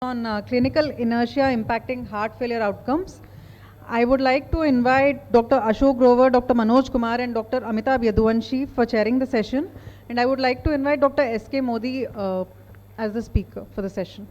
On clinical inertia impacting heart failure outcomes. I would like to invite Dr. Ashok Grover, Dr. Manoj Kumar, and Dr. Amitabh Yaduvanshi for chairing the session. And I would like to invite Dr. S.K. Modi as the speaker for the session.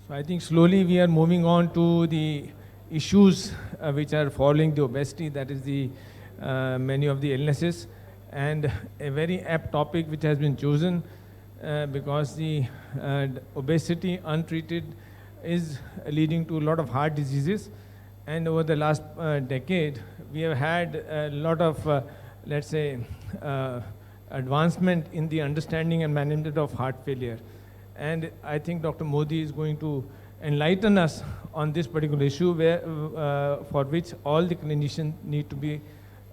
So I think slowly we are moving on to the issues which are following the obesity, that is the many of the illnesses, and a very apt topic which has been chosen because the obesity untreated is leading to a lot of heart diseases, and over the last decade we have had a lot of let's say advancement in the understanding and management of heart failure. And I think Dr. Modi is going to enlighten us on this particular issue, where, for which all the clinicians need to be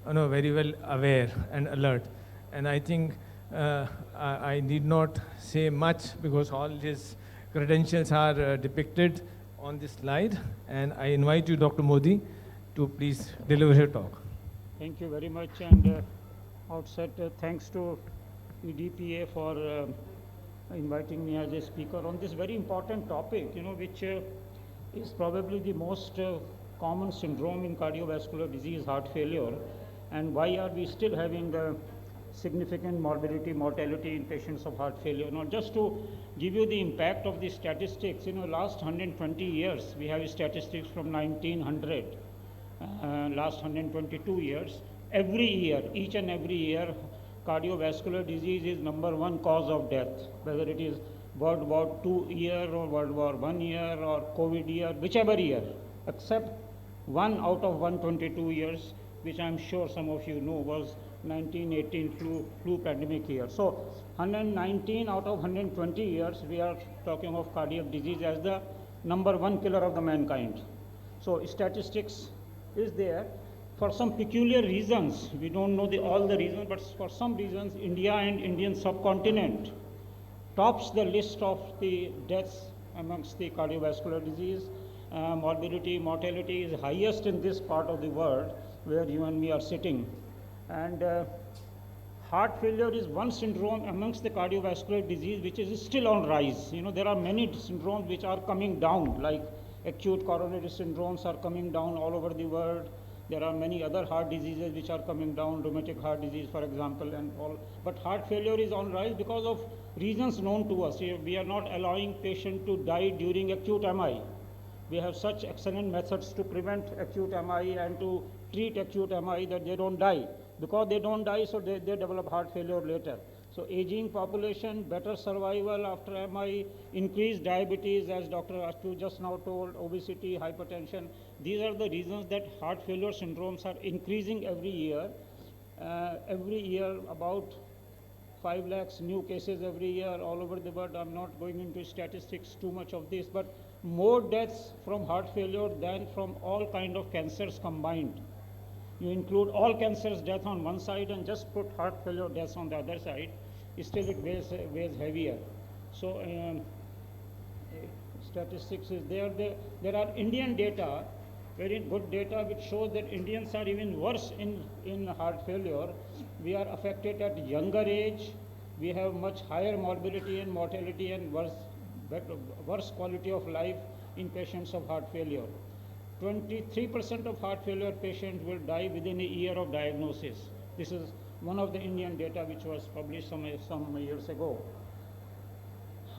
very well aware and alert. And I think I need not say much because all his credentials are depicted on this slide. And I invite you, Dr. Modi, to please deliver your talk. Thank you very much. And outset, thanks to EDPA for inviting me as a speaker on this very important topic, which is probably the most common syndrome in cardiovascular disease, heart failure, and why are we still having significant morbidity, mortality in patients of heart failure. Now, just to give you the impact of the statistics, last 120 years, we have statistics from 1900, last 122 years, every year, each and every year, cardiovascular disease is #1 cause of death, whether it is World War II year or World War I year or COVID year, whichever year, except one out of 122 years, which I'm sure some of you know, was 1918 flu pandemic year. So 119 out of 120 years, we are talking of cardiac disease as the #1 killer of the mankind. So statistics is there. For some peculiar reasons, we don't know all the reasons, but for some reasons, India and Indian subcontinent tops the list of the deaths amongst the cardiovascular disease. Morbidity, mortality is highest in this part of the world where you and me are sitting. And heart failure is one syndrome amongst the cardiovascular disease which is still on rise. There are many syndromes which are coming down, like acute coronary syndromes are coming down all over the world. There are many other heart diseases which are coming down, rheumatic heart disease, for example, and all. But heart failure is on rise because of reasons known to us. We are not allowing patients to die during acute MI. We have such excellent methods to prevent acute MI and to treat acute MI that they don't die. Because they don't die, so they develop heart failure later. So aging population, better survival after MI, increased diabetes, as Dr. Ashok just now told, obesity, hypertension. These are the reasons that heart failure syndromes are increasing every year. Every year, about 5 lakhs new cases every year all over the world. I'm not going into statistics too much of this, but more deaths from heart failure than from all kind of cancers combined. You include all cancers death on one side and just put heart failure deaths on the other side, still it weighs heavier. So statistics is there. There are Indian data, very good data, which shows that Indians are even worse in heart failure. We are affected at younger age. We have much higher morbidity and mortality and worse quality of life in patients of heart failure. 23% of heart failure patients will die within a year of diagnosis. This is one of the Indian data which was published some years ago.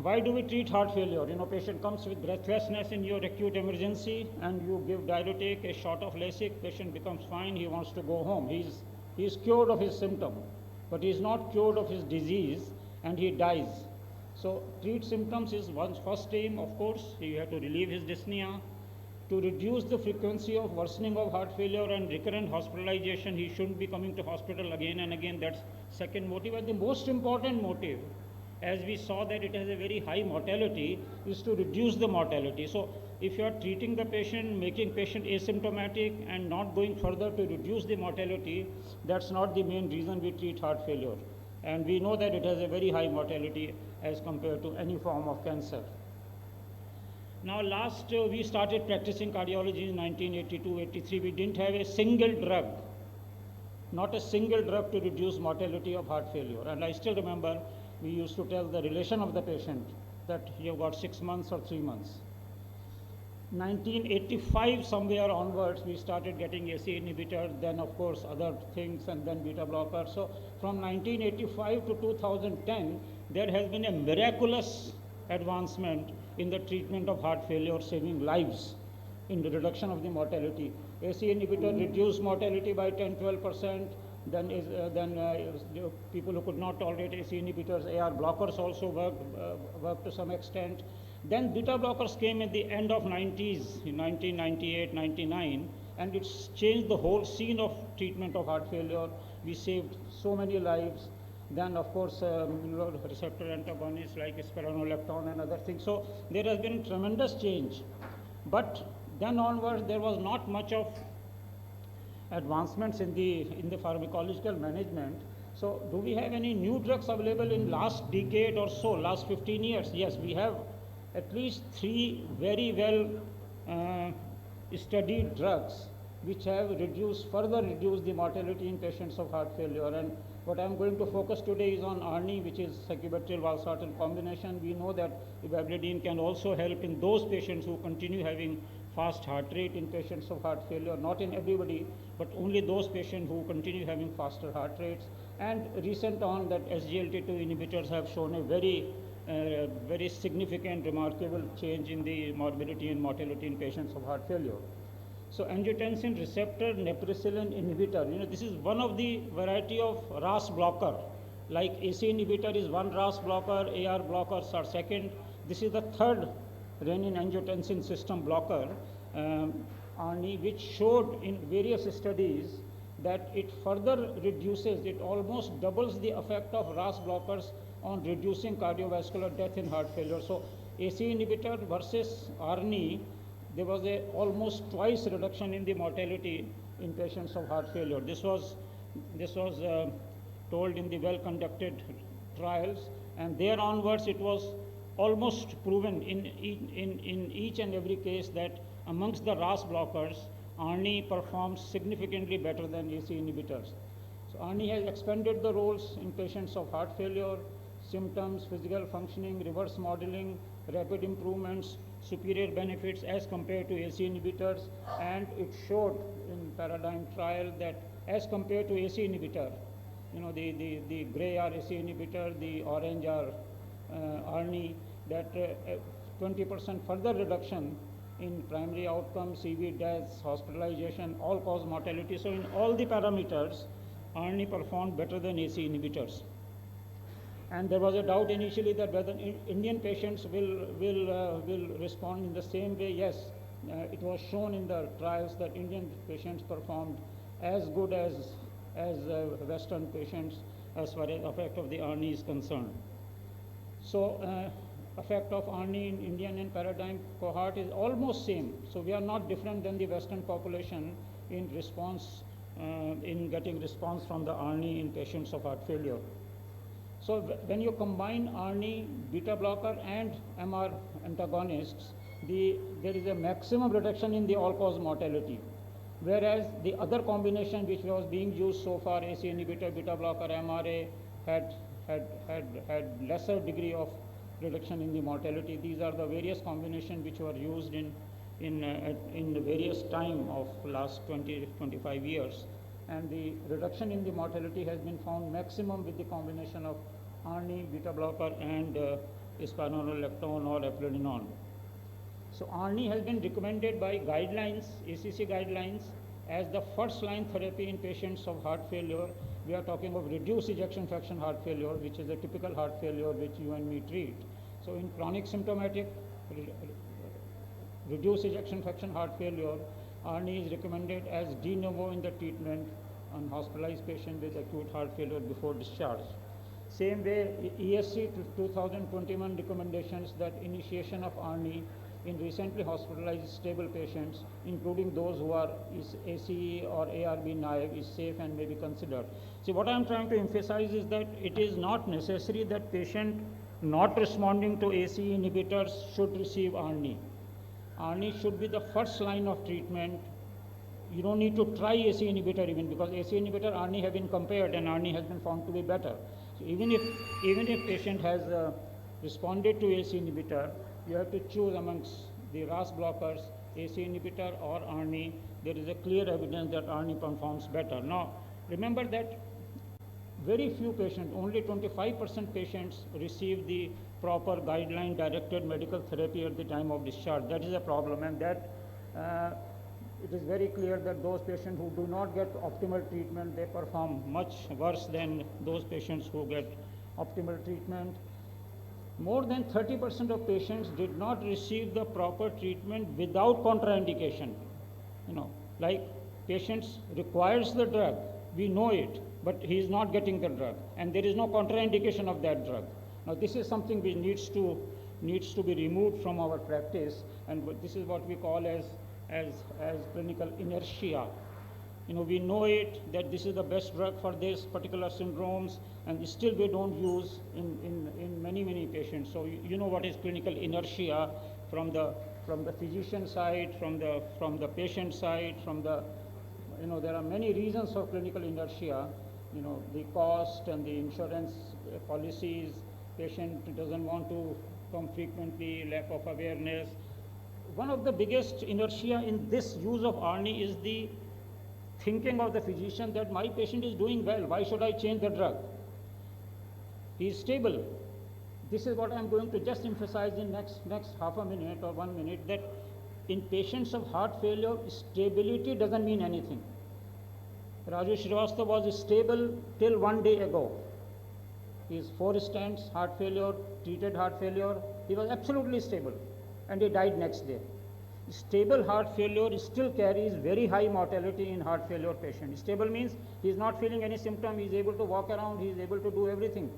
Why do we treat heart failure? Patient comes with breathlessness in your acute emergency and you give diuretic, a shot of Lasix, patient becomes fine, he wants to go home. He is cured of his symptom, but he is not cured of his disease and he dies. So treat symptoms is one's first aim, of course. You have to relieve his dyspnea. To reduce the frequency of worsening of heart failure and recurrent hospitalization, he shouldn't be coming to hospital again and again. That's second motive. And the most important motive, as we saw that it has a very high mortality, is to reduce the mortality. So if you are treating the patient, making patient asymptomatic and not going further to reduce the mortality, that's not the main reason we treat heart failure. And we know that it has a very high mortality as compared to any form of cancer. Now we started practicing cardiology in 1982-83. We didn't have a single drug, not a single drug to reduce mortality of heart failure. And I still remember we used to tell the relation of the patient that you've got 6 months or 3 months. 1985 somewhere onwards, we started getting ACE inhibitor, then of course other things, and then beta blocker. So from 1985 to 2010, there has been a miraculous advancement in the treatment of heart failure, saving lives in the reduction of the mortality. ACE inhibitor reduced mortality by 10-12%. Then people who could not tolerate ACE inhibitors, AR blockers also worked to some extent. Then beta blockers came at the end of 90s, in 1998, 99, and it's changed the whole scene of treatment of heart failure. We saved so many lives. Then, of course, receptor antagonists like spironolactone and other things. So there has been tremendous change. But then onwards, there was not much of advancements in the pharmacological management. So do we have any new drugs available in last decade or so, last 15 years? Yes, we have at least 3 very well studied drugs which have further reduced the mortality in patients of heart failure. And what I'm going to focus today is on ARNI, which is sacubitril valsartan combination. We know that ivabradine can also help in those patients who continue having fast heart rate in patients of heart failure, not in everybody, but only those patients who continue having faster heart rates. And recent on that SGLT2 inhibitors have shown a very significant, remarkable change in the morbidity and mortality in patients of heart failure. So angiotensin receptor neprilysin inhibitor, this is one of the variety of RAS blocker. Like ACE inhibitor is one RAS blocker, AR blockers are second. This is the third renin-angiotensin system blocker, ARNI, which showed in various studies that it further reduces, it almost doubles the effect of RAS blockers on reducing cardiovascular death in heart failure. So ACE inhibitor versus ARNI, there was a almost twice reduction in the mortality in patients of heart failure. This was told in the well-conducted trials, and there onwards it was almost proven in each and every case that amongst the RAS blockers, ARNI performs significantly better than ACE inhibitors. So ARNI has expanded the roles in patients of heart failure, symptoms, physical functioning, reverse modeling, rapid improvements, superior benefits as compared to ACE inhibitors, and it showed in paradigm trial that as compared to ACE inhibitor, the gray are ACE inhibitor, the orange are ARNI, that 20% further reduction in primary outcomes, CV deaths, hospitalization, all-cause mortality. So in all the parameters, ARNI performed better than ACE inhibitors. And there was a doubt initially that whether Indian patients will respond in the same way. Yes, it was shown in the trials that Indian patients performed as good as Western patients as far as effect of the ARNI is concerned. So effect of ARNI in Indian and paradigm cohort is almost same. So we are not different than the Western population in response, in getting response from the ARNI in patients of heart failure. So when you combine ARNI, beta blocker and MR antagonists, there is a maximum reduction in the all-cause mortality. Whereas the other combination which was being used so far, ACE inhibitor, beta blocker, MRA, had lesser degree of reduction in the mortality. These are the various combinations which were used in the various time of last 20-25 years. And the reduction in the mortality has been found maximum with the combination of ARNI, beta blocker, and spironolactone or eplerenone. So ARNI has been recommended by guidelines, ACC guidelines, as the first line therapy in patients of heart failure. We are talking of reduced ejection fraction heart failure, which is a typical heart failure which you and me treat. So in chronic symptomatic reduced ejection fraction heart failure, ARNI is recommended as de novo in the treatment on hospitalized patient with acute heart failure before discharge. Same way, ESC 2021 recommendations that initiation of ARNI in recently hospitalized stable patients, including those who are ACE or ARB naive, is safe and may be considered. See, what I am trying to emphasize is that it is not necessary that patient not responding to ACE inhibitors should receive ARNI. ARNI should be the first line of treatment. You don't need to try AC inhibitor even, because AC inhibitor, ARNI have been compared and ARNI has been found to be better. So even if patient has responded to AC inhibitor, you have to choose amongst the RAS blockers, AC inhibitor or ARNI. There is a clear evidence that ARNI performs better. Now, remember that very few patients, only 25% patients receive the proper guideline directed medical therapy at the time of discharge. That is a problem, and that it is very clear that those patients who do not get optimal treatment, they perform much worse than those patients who get optimal treatment. More than 30% of patients did not receive the proper treatment without contraindication. Like patients requires the drug, we know it, but he is not getting the drug, and there is no contraindication of that drug. Now this is something which needs to be removed from our practice, and this is what we call as clinical inertia. We know it that this is the best drug for this particular syndromes, and still we don't use in many patients. So you know what is clinical inertia from the physician side, from the patient side, there are many reasons for clinical inertia. The cost and the insurance policies, patient doesn't want to come frequently, lack of awareness. One of the biggest inertia in this use of ARNI is the thinking of the physician that my patient is doing well, why should I change the drug? He is stable. This is what I am going to just emphasize in next half a minute or 1 minute, that in patients of heart failure, stability doesn't mean anything. Raju Srivastava was stable till 1 day ago. He is 4 stents, heart failure, treated heart failure. He was absolutely stable, and he died next day. Stable heart failure still carries very high mortality in heart failure patients. Stable means he is not feeling any symptom, he is able to walk around, he is able to do everything.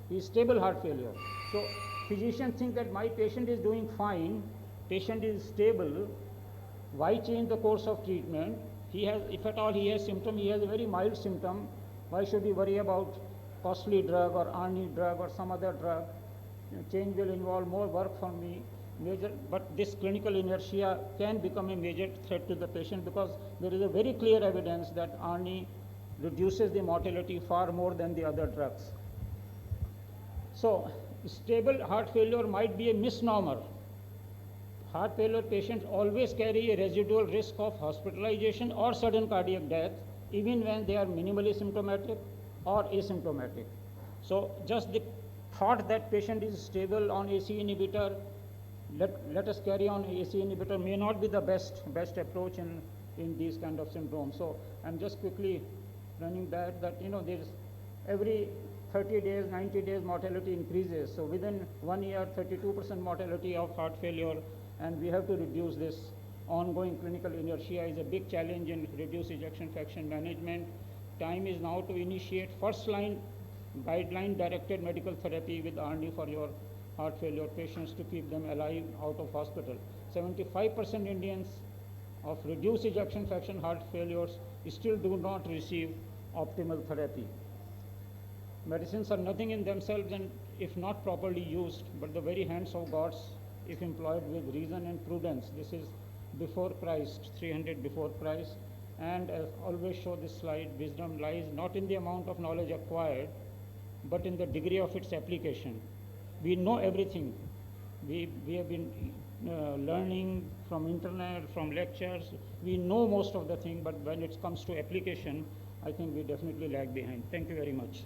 He is stable heart failure. So physicians think that my patient is doing fine, patient is stable, why change the course of treatment? He has, if at all he has symptom, he has a very mild symptom, why should we worry about costly drug or ARNI drug or some other drug? Change will involve more work for me. But this clinical inertia can become a major threat to the patient, because there is a very clear evidence that ARNI reduces the mortality far more than the other drugs. So stable heart failure might be a misnomer. Heart failure patients always carry a residual risk of hospitalization or sudden cardiac death, even when they are minimally symptomatic or asymptomatic. So just the thought that patient is stable on AC inhibitor, let us carry on AC inhibitor, may not be the best approach in these kind of syndromes. So I'm just quickly running back that there's every 30 days, 90 days mortality increases. So within 1 year, 32% mortality of heart failure, and we have to reduce this. Ongoing clinical inertia is a big challenge in reduced ejection fraction management. Time is now to initiate first line guideline directed medical therapy with ARNI for your heart failure patients to keep them alive out of hospital. 75% Indians of reduced ejection fraction heart failures still do not receive optimal therapy. Medicines are nothing in themselves, and if not properly used, but the very hands of gods if employed with reason and prudence. This is before Christ, 300 before Christ. And as always show this slide, wisdom lies not in the amount of knowledge acquired, but in the degree of its application. We know everything. We have been learning from internet, from lectures. We know most of the thing, but when it comes to application, I think we definitely lag behind. Thank you very much.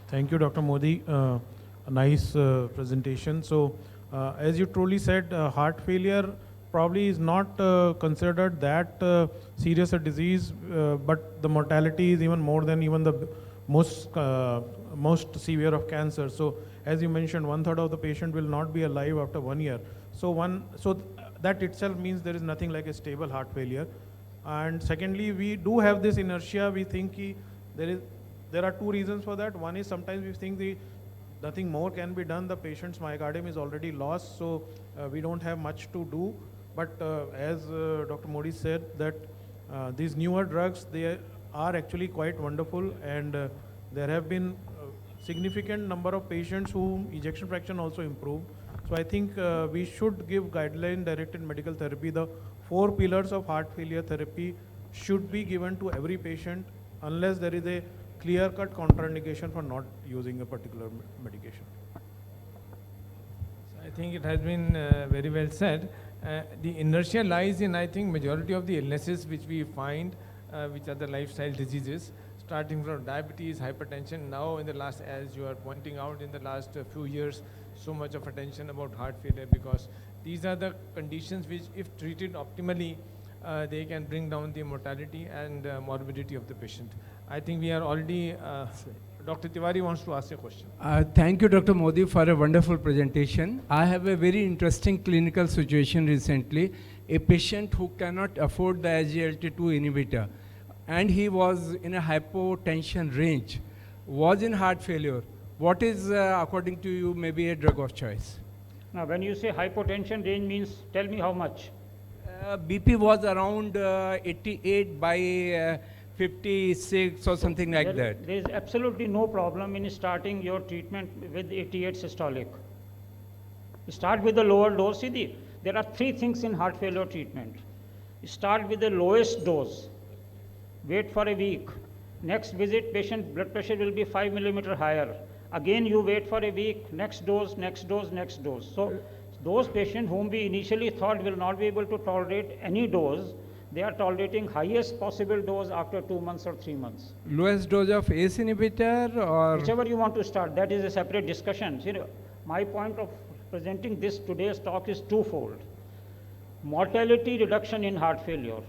Thank you, Dr. Modi. A nice presentation. So, as you truly said, heart failure probably is not considered that serious a disease, but the mortality is even more than even the most severe of cancer. So, as you mentioned, 1/3 of the patient will not be alive after 1 year. So, that itself means there is nothing like a stable heart failure. And secondly, we do have this inertia. We think there are two reasons for that. One is sometimes we think nothing more can be done. The patient's myocardium is already lost, so we don't have much to do. But as Dr. Modi said, that these newer drugs, they are actually quite wonderful, and there have been significant number of patients whom ejection fraction also improved. So So I think we should give guideline-directed medical therapy. The 4 pillars of heart failure therapy should be given to every patient unless there is a clear-cut contraindication for not using a particular medication. I think it has been very well said. The inertia lies in, I think, majority of the illnesses which we find, which are the lifestyle diseases, starting from diabetes, hypertension. Now, in the last, as you are pointing out, in the last few years, so much of attention about heart failure, because these are the conditions which, if treated optimally, they can bring down the mortality and morbidity of the patient. I think we are already, Dr. Tiwari wants to ask a question. Thank you, Dr. Modi, for a wonderful presentation. I have a very interesting clinical situation recently. A patient who cannot afford the SGLT2 inhibitor, and he was in a hypotension range, was in heart failure. What is, according to you, maybe a drug of choice? Now, when you say hypotension range means, tell me how much. BP was around 88 by 56 or something like that. There is absolutely no problem in starting your treatment with 88 systolic. Start with the lower dose. See, there are 3 things in heart failure treatment. Start with the lowest dose. Wait for a week. Next visit, patient blood pressure will be 5 millimeter higher. Again, you wait for a week. Next dose, next dose, next dose. So, those patients whom we initially thought will not be able to tolerate any dose, they are tolerating highest possible dose after 2 months or 3 months. Lowest dose of ACE inhibitor or? Whichever you want to start, that is a separate discussion. See, my point of presenting this today's talk is twofold. Mortality reduction in heart failure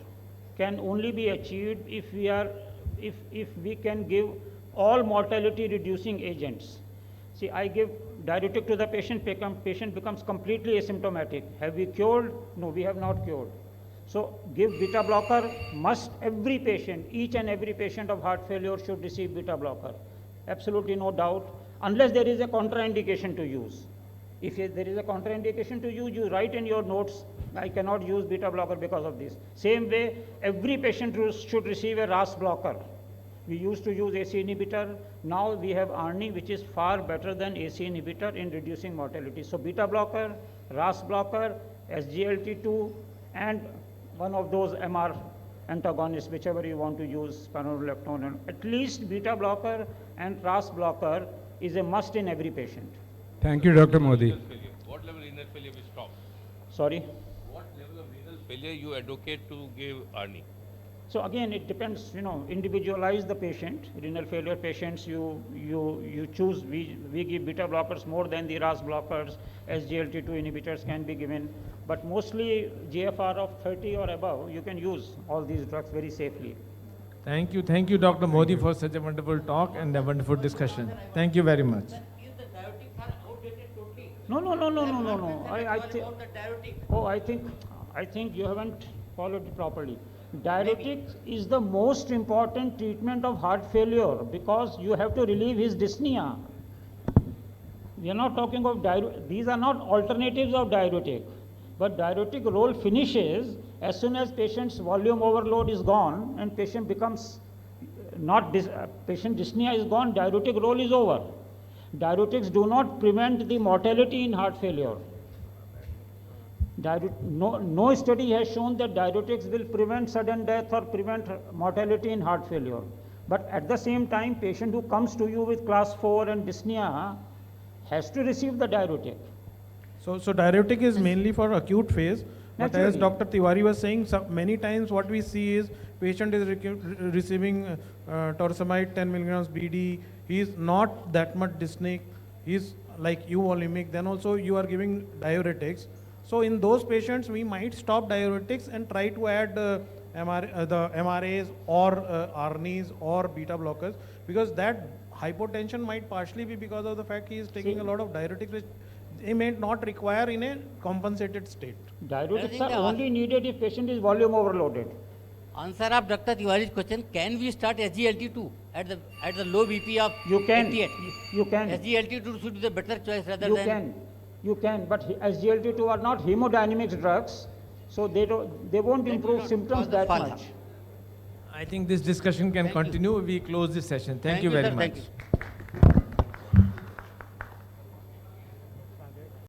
can only be achieved if we can give all mortality reducing agents. See, I give diuretic to the patient, patient becomes completely asymptomatic. Have we cured? No, we have not cured. So give beta blocker, must every patient, each and every patient of heart failure should receive beta blocker. Absolutely no doubt, unless there is a contraindication to use. If there is a contraindication to use, you write in your notes, I cannot use beta blocker because of this. Same way, every patient should receive a RAS blocker. We used to use AC inhibitor, now we have ARNI, which is far better than AC inhibitor in reducing mortality. So beta blocker, RAS blocker, SGLT2, and one of those MR antagonists, whichever you want to use, spironolactone. At least beta blocker and RAS blocker is a must in every patient. Thank you, Dr. Modi. What level renal failure we stop? Sorry? What level of renal failure you advocate to give ARNI? So again, it depends, individualize the patient. Renal failure patients, you choose, we give beta blockers more than the RAS blockers, SGLT2 inhibitors can be given. But mostly GFR of 30 or above, you can use all these drugs very safely. Thank you, Dr. Modi, for such a wonderful talk and a wonderful discussion. Thank you very much. No. I think you haven't followed it properly. Diuretic is the most important treatment of heart failure because you have to relieve his dyspnea. We are not talking of diuretic. These are not alternatives of diuretic. But diuretic role finishes as soon as patient's volume overload is gone and patient becomes patient dyspnea is gone, diuretic role is over. Diuretics do not prevent the mortality in heart failure. No study has shown that diuretics will prevent sudden death or prevent mortality in heart failure. But at the same time, patient who comes to you with class 4 and dyspnea has to receive the diuretic. So diuretic is mainly for acute phase. But Naturally. as Dr. Tiwari was saying, many times what we see is patient is receiving torsemide 10 milligrams BD. He is not that much dyspneic. He is like euvolemic. Then also you are giving diuretics. So in those patients, we might stop diuretics and try to add the MRAs or ARNIs or beta blockers, because that hypotension might partially be because of the fact he is taking a lot of diuretics, which he may not require in a compensated state. Diuretics are only needed if patient is volume overloaded. Answer of Dr. Tiwari's question, can we start SGLT2 at the low BP of You can. 88? You can. SGLT2 should be the better choice rather You than... can. You can, but SGLT2 are not hemodynamics drugs, so they won't improve symptoms that much. I think this discussion can continue. We close this session. Thank you sir. very much. Thank you.